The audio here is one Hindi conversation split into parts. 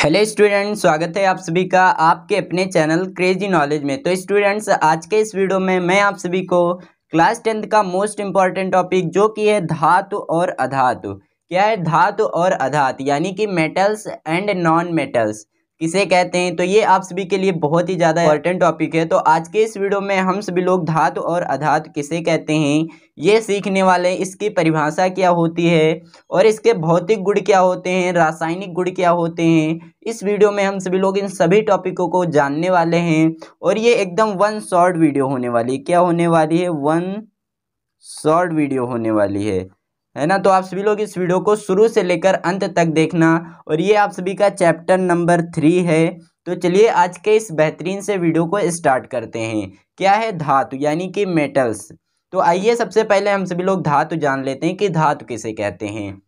हेलो स्टूडेंट्स, स्वागत है आप सभी का आपके अपने चैनल क्रेजी नॉलेज में। तो स्टूडेंट्स, आज के इस वीडियो में मैं आप सभी को क्लास 10th का मोस्ट इम्पॉर्टेंट टॉपिक जो कि है धातु और अधातु। क्या है धातु और अधातु, यानी कि मेटल्स एंड नॉन मेटल्स किसे कहते हैं, तो ये आप सभी के लिए बहुत ही ज़्यादा इंपॉर्टेंट टॉपिक है। तो आज के इस वीडियो में हम सभी लोग धातु और अधातु किसे कहते हैं ये सीखने वाले हैं। इसकी परिभाषा क्या होती है और इसके भौतिक गुण क्या होते हैं, रासायनिक गुण क्या होते हैं, इस वीडियो में हम सभी लोग इन सभी टॉपिकों को जानने वाले हैं। और ये एकदम वन शॉर्ट वीडियो होने वाली है। क्या होने वाली है? वन शॉर्ट वीडियो होने वाली है ना। तो आप सभी लोग इस वीडियो को शुरू से लेकर अंत तक देखना। और ये आप सभी का चैप्टर नंबर 3 है। तो चलिए आज के इस बेहतरीन से वीडियो को स्टार्ट करते हैं। क्या है धातु, यानी कि मेटल्स। तो आइए सबसे पहले हम सभी लोग धातु जान लेते हैं कि धातु किसे कहते हैं।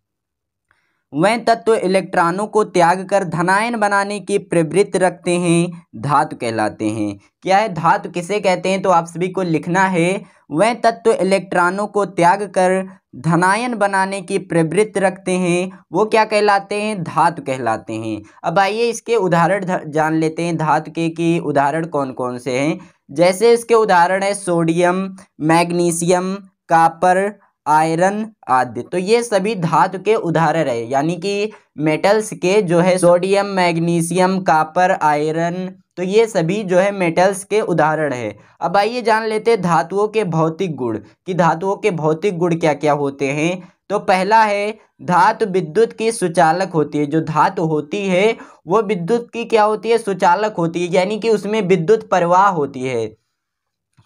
वह तत्व इलेक्ट्रॉनों को त्याग कर धनायन बनाने की प्रवृत्ति रखते हैं, धातु कहलाते हैं। क्या है धातु किसे कहते हैं, तो आप सभी को लिखना है वह तत्व इलेक्ट्रॉनों को त्याग कर धनायन बनाने की प्रवृत्ति रखते हैं, वो क्या कहलाते हैं? धातु कहलाते हैं। अब आइए इसके उदाहरण जान लेते हैं धातु के कि उदाहरण कौन कौन से हैं। जैसे इसके उदाहरण है सोडियम, मैग्नीशियम, कॉपर, आयरन आदि। तो ये सभी धातु के उदाहरण है, यानी कि मेटल्स के जो है सोडियम, मैग्नीशियम, कॉपर, आयरन, तो ये सभी जो है मेटल्स के उदाहरण है। अब आइए जान लेते हैं धातुओं के भौतिक गुण कि धातुओं के भौतिक गुण क्या क्या होते हैं। तो पहला है धातु विद्युत की सुचालक होती है। जो धातु होती है वो विद्युत की क्या होती है? सुचालक होती है, यानी कि उसमें विद्युत प्रवाह होती है।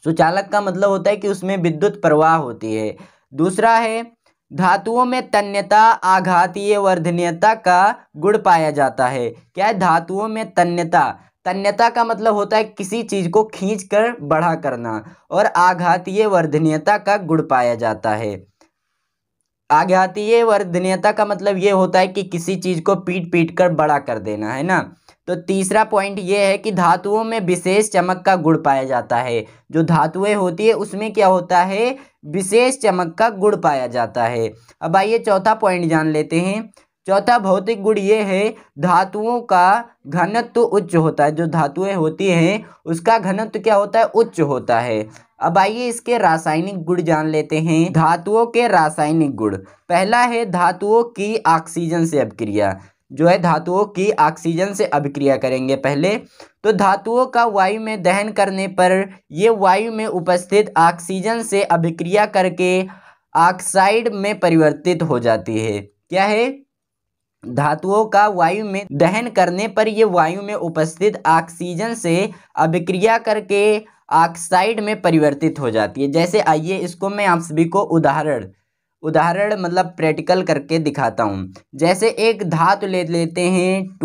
सुचालक का मतलब होता है कि उसमें विद्युत प्रवाह होती है। दूसरा है धातुओं में तन्यता, आघातीय वर्धनीयता का गुण पाया जाता है। क्या है धातुओं में तन्यता? तन्यता का मतलब होता है किसी चीज को खींचकर बड़ा करना, और आघातीय वर्धनीयता का गुण पाया जाता है। आघातीय वर्धनीयता का मतलब ये होता है कि किसी चीज को पीट पीट कर बड़ा कर देना, है ना। तो तीसरा पॉइंट ये है कि धातुओं में विशेष चमक का गुण पाया जाता है। जो धातुएं होती है उसमें क्या होता है? विशेष चमक का गुण पाया जाता है। अब आइए चौथा पॉइंट जान लेते हैं। चौथा भौतिक गुण ये है धातुओं का घनत्व उच्च होता है। जो धातुएं होती हैं उसका घनत्व क्या होता है? उच्च होता है। अब आइए इसके रासायनिक गुण जान लेते हैं। धातुओं के रासायनिक गुण, पहला है धातुओं की ऑक्सीजन से अभिक्रिया। जो है धातुओं की ऑक्सीजन से अभिक्रिया करेंगे पहले। तो धातुओं का वायु में दहन करने पर ये वायु में उपस्थित ऑक्सीजन से अभिक्रिया करके ऑक्साइड में परिवर्तित हो जाती है। क्या है? धातुओं का वायु में दहन करने पर ये वायु में उपस्थित ऑक्सीजन से अभिक्रिया करके ऑक्साइड में परिवर्तित हो जाती है। जैसे आइए इसको मैं आप सभी को उदाहरण मतलब प्रैक्टिकल करके दिखाता हूँ। जैसे एक धातु ले लेते हैं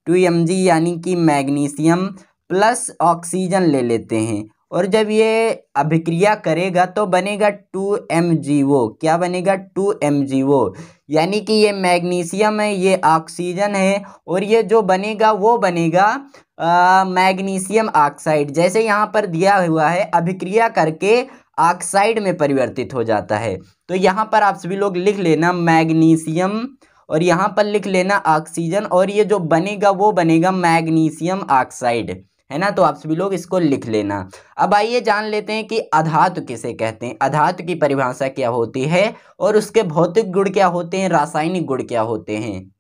2Mg यानी कि मैग्नीशियम प्लस ऑक्सीजन ले लेते हैं, और जब ये अभिक्रिया करेगा तो बनेगा 2MgO। क्या बनेगा? 2MgO, यानी कि ये मैग्नीशियम है, ये ऑक्सीजन है, और ये जो बनेगा वो बनेगा मैग्नीशियम ऑक्साइड। जैसे यहाँ पर दिया हुआ है अभिक्रिया करके ऑक्साइड में परिवर्तित हो जाता है। तो यहाँ पर आप सभी लोग लिख लेना मैग्नीशियम, और यहाँ पर लिख लेना ऑक्सीजन, और ये जो बनेगा वो बनेगा मैग्नीशियम ऑक्साइड, है ना। तो आप सभी लोग इसको लिख लेना। अब आइए जान लेते हैं कि अधातु किसे कहते हैं। अधातु की परिभाषा क्या होती है और उसके भौतिक गुण क्या होते हैं, रासायनिक गुण क्या होते हैं।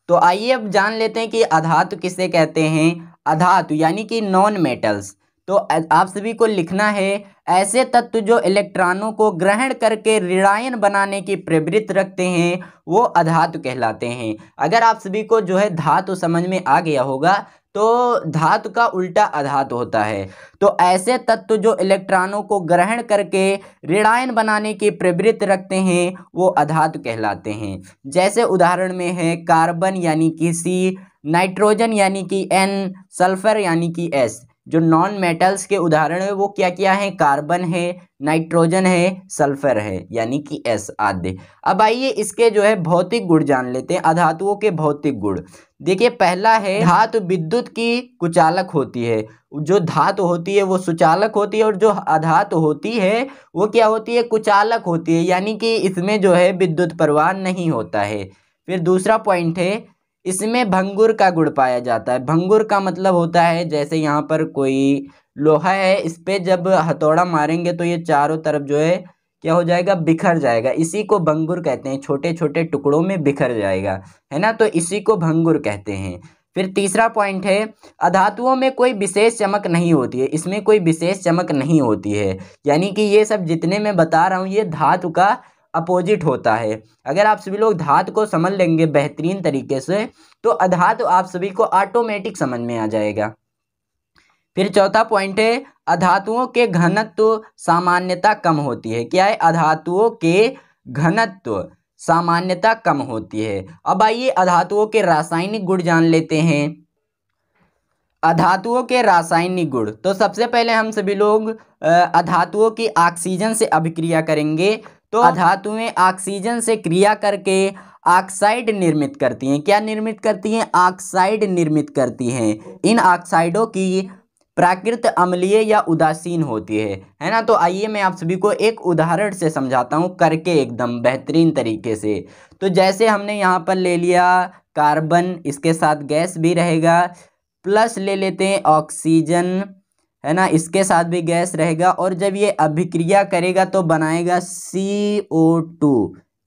तो आइए अब जान लेते हैं कि अधातु किसे कहते हैं। अधातु यानी कि नॉन मेटल्स। तो आप सभी को लिखना है ऐसे तत्व जो इलेक्ट्रॉनों को ग्रहण करके ऋणायन बनाने की प्रवृत्ति रखते हैं वो अधातु कहलाते हैं। अगर आप सभी को जो है धातु समझ में आ गया होगा तो धातु का उल्टा अधातु होता है। तो ऐसे तत्व जो इलेक्ट्रॉनों को ग्रहण करके ऋणायन बनाने की प्रवृत्ति रखते हैं वो अधातु कहलाते हैं। जैसे उदाहरण में है कार्बन यानी कि C, नाइट्रोजन यानी कि N, सल्फर यानी कि S। जो नॉन मेटल्स के उदाहरण है वो क्या क्या है? कार्बन है, नाइट्रोजन है, सल्फर है यानी कि S आदि। अब आइए इसके जो है भौतिक गुण जान लेते हैं। अधातुओं के भौतिक गुण देखिए, पहला है धातु विद्युत की कुचालक होती है। जो धातु होती है वो सुचालक होती है, और जो अधातु होती है वो क्या होती है? कुचालक होती है, यानी कि इसमें जो है विद्युत प्रवाह नहीं होता है। फिर दूसरा पॉइंट है इसमें भंगुर का गुण पाया जाता है। भंगुर का मतलब होता है जैसे यहाँ पर कोई लोहा है, इस पे जब हथौड़ा मारेंगे तो ये चारों तरफ जो है क्या हो जाएगा, बिखर जाएगा। इसी को भंगुर कहते हैं, छोटे छोटे टुकड़ों में बिखर जाएगा, है ना, तो इसी को भंगुर कहते हैं। फिर तीसरा पॉइंट है, अधातुओं में कोई विशेष चमक नहीं होती है। इसमें कोई विशेष चमक नहीं होती है, यानी कि ये सब जितने मैं बता रहा हूँ ये धातु का अपोजिट होता है। अगर आप सभी लोग धातु को समझ लेंगे बेहतरीन तरीके से तो अधातु आप सभी को ऑटोमेटिक समझ में आ जाएगा। फिर चौथा पॉइंट है, अधातुओं के घनत्व सामान्यता कम होती है। क्या है, अधातुओं के घनत्व सामान्यता कम होती है। अब आइए अधातुओं के रासायनिक गुण जान लेते हैं। अधातुओं के रासायनिक गुण, तो सबसे पहले हम सभी लोग अधातुओं की ऑक्सीजन से अभिक्रिया करेंगे। तो अधातुएं ऑक्सीजन से क्रिया करके ऑक्साइड निर्मित करती हैं। क्या निर्मित करती हैं, ऑक्साइड निर्मित करती हैं। इन ऑक्साइडों की प्राकृत अम्लीय या उदासीन होती है ना। तो आइए मैं आप सभी को एक उदाहरण से समझाता हूँ करके एकदम बेहतरीन तरीके से। तो जैसे हमने यहाँ पर ले लिया कार्बन, इसके साथ गैस भी रहेगा, प्लस ले लेते हैं ऑक्सीजन, है ना, इसके साथ भी गैस रहेगा, और जब ये अभिक्रिया करेगा तो बनाएगा CO2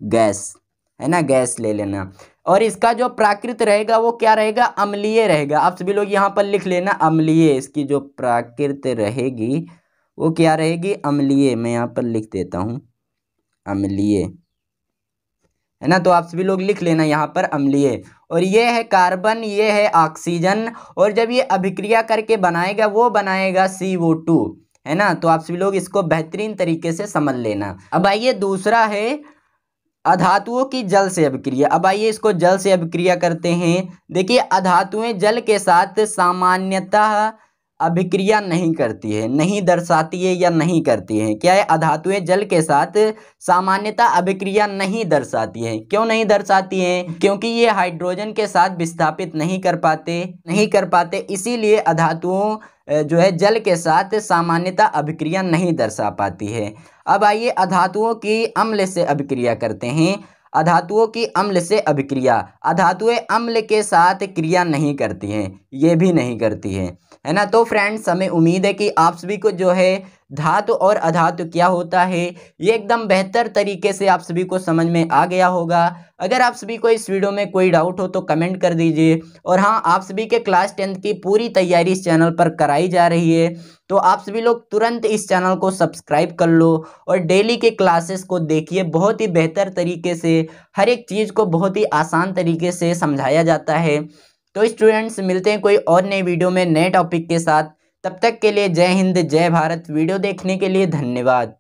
गैस, है ना, गैस ले लेना। और इसका जो प्राकृत रहेगा वो क्या रहेगा, अम्लीय रहेगा। आप सभी लोग यहाँ पर लिख लेना अम्लीय, इसकी जो प्राकृत रहेगी वो क्या रहेगी, अम्लीय। मैं यहाँ पर लिख देता हूँ अम्लीय, है ना, तो आप सभी लोग लिख लेना यहाँ पर अम्लीय। और ये है कार्बन, ये है ऑक्सीजन, और जब ये अभिक्रिया करके बनाएगा वो बनाएगा CO2, है ना। तो आप सभी लोग इसको बेहतरीन तरीके से समझ लेना। अब आइए दूसरा है अधातुओं की जल से अभिक्रिया। अब आइए इसको जल से अभिक्रिया करते हैं। देखिए अधातुएं जल के साथ सामान्यतः अभिक्रिया नहीं करती है, नहीं दर्शाती है या नहीं करती है। क्या है, अधातुएं जल के साथ सामान्यतः अभिक्रिया नहीं दर्शाती है। क्यों नहीं दर्शाती हैं, क्योंकि ये हाइड्रोजन के साथ विस्थापित नहीं कर पाते, इसीलिए अधातुओं जो है जल के साथ सामान्यतः अभिक्रिया नहीं दर्शा पाती है। अब आइए अधातुओं की अम्ल से अभिक्रिया करते हैं। अधातुओं की अम्ल से अभिक्रिया, अधातुएं अम्ल के साथ क्रिया नहीं करती हैं, ये भी नहीं करती हैं, है ना। तो फ्रेंड्स हमें उम्मीद है कि आप सभी को जो है धातु और अधातु क्या होता है ये एकदम बेहतर तरीके से आप सभी को समझ में आ गया होगा। अगर आप सभी को इस वीडियो में कोई डाउट हो तो कमेंट कर दीजिए। और हाँ, आप सभी के क्लास 10th की पूरी तैयारी इस चैनल पर कराई जा रही है, तो आप सभी लोग तुरंत इस चैनल को सब्सक्राइब कर लो और डेली के क्लासेस को देखिए। बहुत ही बेहतर तरीके से हर एक चीज़ को बहुत ही आसान तरीके से समझाया जाता है। तो स्टूडेंट्स मिलते हैं कोई और नई वीडियो में नए टॉपिक के साथ। तब तक के लिए जय हिंद जय भारत। वीडियो देखने के लिए धन्यवाद।